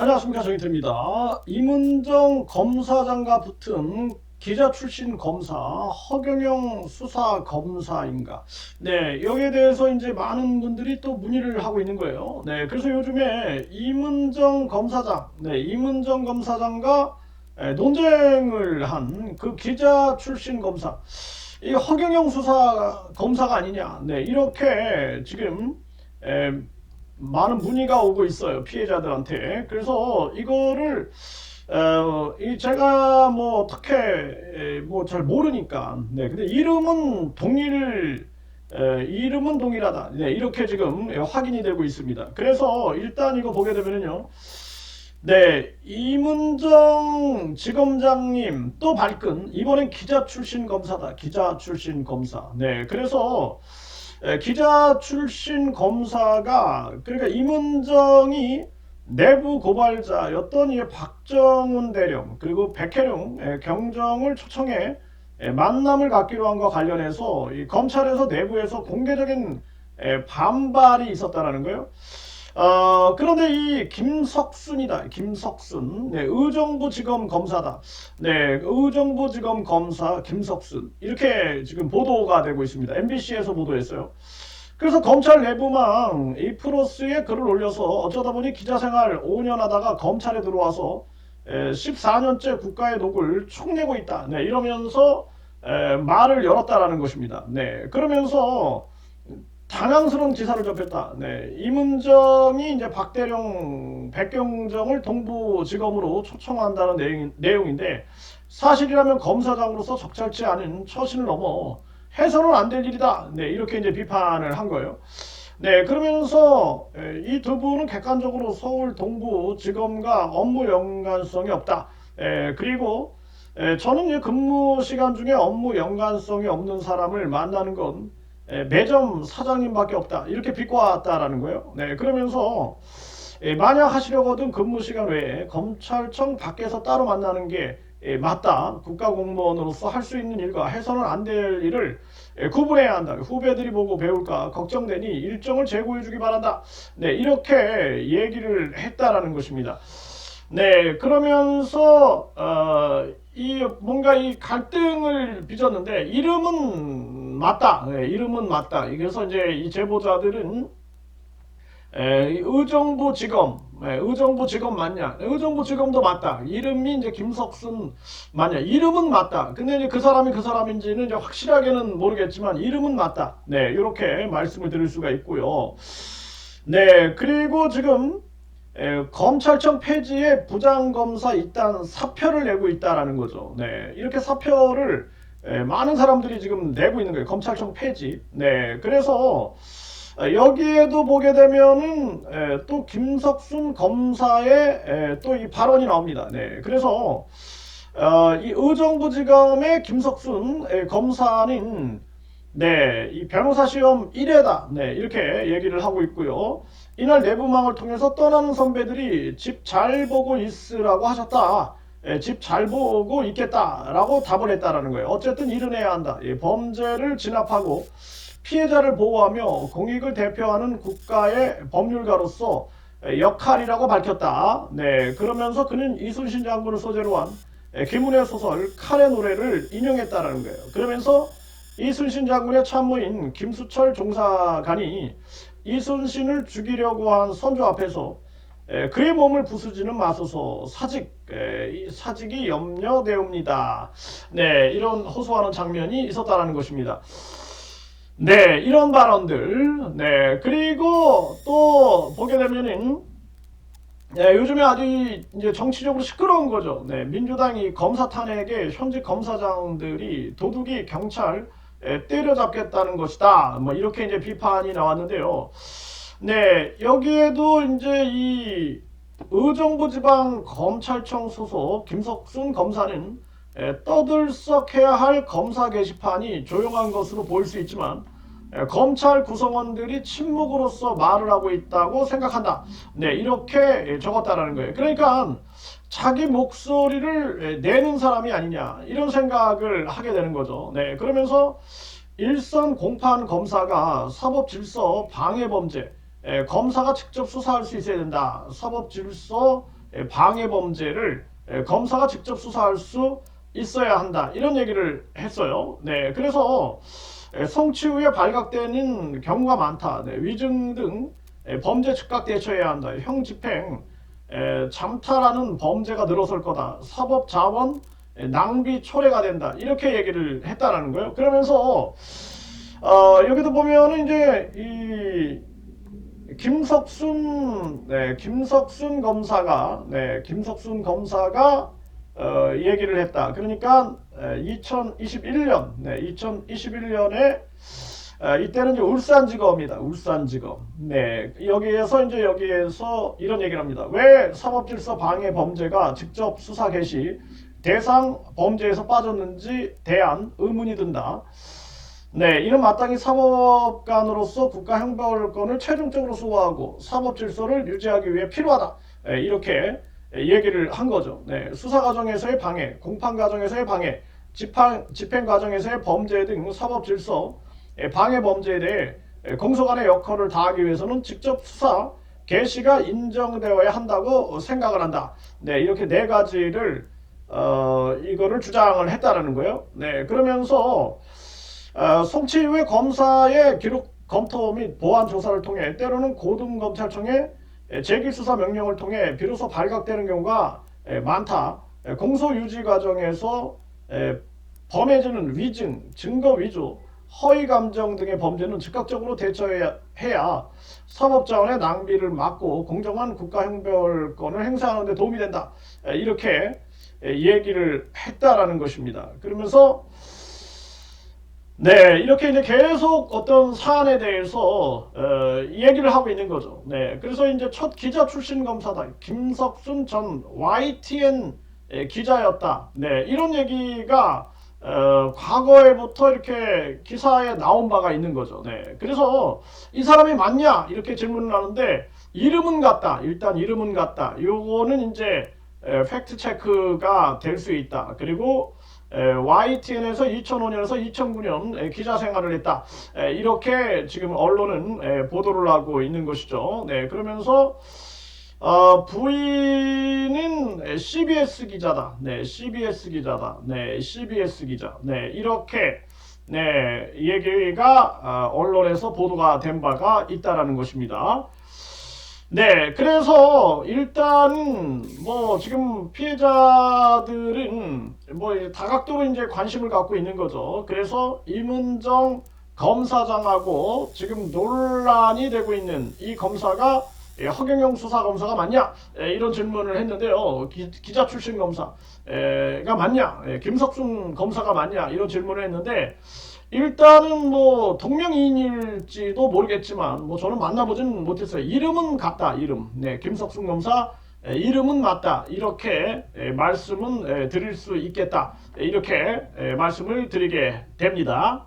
안녕하십니까, 정의태입니다. 임은정 검사장과 붙은 기자 출신 검사 허경영 수사검사인가. 네, 여기에 대해서 이제 많은 분들이 또 문의를 하고 있는 거예요. 네, 그래서 요즘에 임은정 검사장, 임은정 검사장과 논쟁을 한 그 기자 출신 검사, 이 허경영 수사 검사가 아니냐. 네, 이렇게 지금 에, 많은 문의가 오고 있어요, 피해자들한테. 그래서 이거를 이 제가 뭐 어떻게 뭐 잘 모르니까. 네, 근데 이름은 동일하다. 네, 이렇게 지금 확인이 되고 있습니다. 그래서 일단 이거 보게 되면은요. 네, 이문정 지검장님 또 발끈. 이번엔 기자 출신 검사다. 기자 출신 검사. 네, 그래서 기자 출신 검사가, 그러니까 임은정이 내부 고발자였던 이 박정훈 대령 그리고 백혜룡 경정을 초청해 만남을 갖기로 한 것과 관련해서 이 검찰에서 내부에서 공개적인 반발이 있었다라는 거예요. 그런데 이 김석순이다. 김석순. 네, 의정부지검 검사다. 네, 의정부지검 검사 김석순. 이렇게 지금 보도가 되고 있습니다. MBC에서 보도했어요. 그래서 검찰 내부망 이 프로스에 글을 올려서 어쩌다 보니 기자생활 5년 하다가 검찰에 들어와서 14년째 국가의 녹을 총내고 있다. 네, 이러면서 말을 열었다라는 것입니다. 네, 그러면서 당황스러운 기사를 접했다. 네, 임은정이 이제 박대령, 백경정을 동부지검으로 초청한다는 내용인데, 사실이라면 검사장으로서 적절치 않은 처신을 넘어 해서는 안 될 일이다. 네, 이렇게 이제 비판을 한 거예요. 네, 그러면서 이 두 분은 객관적으로 서울 동부지검과 업무 연관성이 없다. 그리고 저는 근무 시간 중에 업무 연관성이 없는 사람을 만나는 건 매점 사장님밖에 없다. 이렇게 비꼬았다라는 거예요. 네, 그러면서 만약 하시려거든 근무 시간 외에 검찰청 밖에서 따로 만나는 게 맞다. 국가공무원으로서 할 수 있는 일과 해서는 안 될 일을 구분해야 한다. 후배들이 보고 배울까 걱정되니 일정을 제고해주기 바란다. 네, 이렇게 얘기를 했다라는 것입니다. 네, 그러면서 이 뭔가 이 갈등을 빚었는데 이름은 맞다. 네, 이름은 맞다. 그래서 이제 이 제보자들은 의정부지검, 의정부지검 맞냐? 의정부지검도 맞다. 이름이 이제 김석순 맞냐? 이름은 맞다. 근데 이제 그 사람이 그 사람인지는 이제 확실하게는 모르겠지만 이름은 맞다. 네, 이렇게 말씀을 드릴 수가 있고요. 네, 그리고 지금 검찰청 폐지에 부장검사 일단 사표를 내고 있다라는 거죠. 네, 이렇게 사표를 많은 사람들이 지금 내고 있는 거예요. 검찰청 폐지. 네, 그래서 여기에도 보게 되면은 또 김석순 검사의 또 이 발언이 나옵니다. 네, 그래서 이 의정부지검의 김석순 검사는 이 변호사 시험 1회다. 네, 이렇게 얘기를 하고 있고요. 이날 내부망을 통해서 떠나는 선배들이 집 잘 보고 있으라고 하셨다. 집 잘 보고 있겠다라고 답을 했다라는 거예요. 어쨌든 일은 해야 한다. 범죄를 진압하고 피해자를 보호하며 공익을 대표하는 국가의 법률가로서 역할이라고 밝혔다. 네, 그러면서 그는 이순신 장군을 소재로 한 김은혜 소설 칼의 노래를 인용했다라는 거예요. 그러면서 이순신 장군의 참모인 김수철 종사관이 이순신을 죽이려고 한 선조 앞에서 그의 몸을 부수지는 마소서 사직이 염려되옵니다. 네, 이런 호소하는 장면이 있었다라는 것입니다. 네, 이런 발언들. 네, 그리고 또 보게 되면은 요즘에 아주 이제 정치적으로 시끄러운 거죠. 네, 민주당이 검사 탄핵에 현직 검사장들이 도둑이 경찰 때려잡겠다는 것이다. 뭐 이렇게 이제 비판이 나왔는데요. 네, 여기에도 이제 이 의정부지방 검찰청 소속 김석순 검사는 떠들썩해야 할 검사 게시판이 조용한 것으로 보일 수 있지만 검찰 구성원들이 침묵으로서 말을 하고 있다고 생각한다. 네, 이렇게 적었다라는 거예요. 그러니까 자기 목소리를 내는 사람이 아니냐 이런 생각을 하게 되는 거죠. 네, 그러면서 일선 공판 검사가 사법질서 방해범죄 검사가 직접 수사할 수 있어야 된다. 사법질서 방해 범죄를 검사가 직접 수사할 수 있어야 한다. 이런 얘기를 했어요. 네, 그래서 성취 후에 발각되는 경우가 많다. 네, 위증 등 범죄 즉각 대처해야 한다. 형 집행, 잠탈하는 범죄가 늘어설 거다. 사법 자원 낭비 초래가 된다. 이렇게 얘기를 했다라는 거예요. 그러면서 여기도 보면은 이제 이 김석순 검사가 얘기를 했다. 그러니까 2021년, 2021년에 이때는 이제 울산지검입니다. 울산지검. 네, 여기에서 이런 얘기를 합니다. 왜 사법질서 방해 범죄가 직접 수사 개시 대상 범죄에서 빠졌는지 대한 의문이 든다. 네, 이는 마땅히 사법관으로서 국가형벌권을 최종적으로 수호하고 사법질서를 유지하기 위해 필요하다. 네, 이렇게 얘기를 한 거죠. 네, 수사 과정에서의 방해, 공판 과정에서의 방해, 집행 과정에서의 범죄 등 사법질서 방해 범죄에 대해 공소관의 역할을 다하기 위해서는 직접 수사 개시가 인정되어야 한다고 생각을 한다. 네, 이렇게 네 가지를 이거를 주장을 했다라는 거예요. 네, 그러면서 송치 이후에 검사의 기록 검토 및 보완 조사를 통해 때로는 고등검찰청의 재기수사 명령을 통해 비로소 발각되는 경우가 많다. 공소 유지 과정에서 범해지는 위증, 증거 위조, 허위 감정 등의 범죄는 즉각적으로 대처해야 사법자원의 낭비를 막고 공정한 국가형벌권을 행사하는 데 도움이 된다. 이렇게 얘기를 했다라는 것입니다. 그러면서 네, 이렇게 이제 계속 어떤 사안에 대해서 얘기를 하고 있는 거죠. 네, 그래서 이제 첫 기자 출신 검사다. 김석순 전 YTN 기자였다. 네, 이런 얘기가 과거에부터 이렇게 기사에 나온 바가 있는 거죠. 네, 그래서 이 사람이 맞냐 이렇게 질문을 하는데 이름은 같다. 일단 이름은 같다. 요거는 이제 팩트 체크가 될 수 있다. 그리고 YTN에서 2005년에서 2009년 기자 생활을 했다. 이렇게 지금 언론은 보도를 하고 있는 것이죠. 네, 그러면서 부인은 CBS 기자다. 네, CBS 기자다. 네, CBS 기자. 네, 이렇게 네, 얘기가 언론에서 보도가 된 바가 있다라는 것입니다. 네, 그래서 일단 뭐 지금 피해자들은 뭐 다각도로 이제 관심을 갖고 있는 거죠. 그래서 임은정 검사장하고 지금 논란이 되고 있는 이 검사가 허경영 수사검사가 맞냐? 이런 질문을 했는데요. 기자 출신 검사가 맞냐? 김석순 검사가 맞냐? 이런 질문을 했는데 일단은 뭐 동명이인일지도 모르겠지만 뭐 저는 만나보진 못했어요. 이름은 같다. 이름. 네, 김석순 검사 이름은 맞다. 이렇게 말씀은 드릴 수 있겠다. 이렇게 말씀을 드리게 됩니다.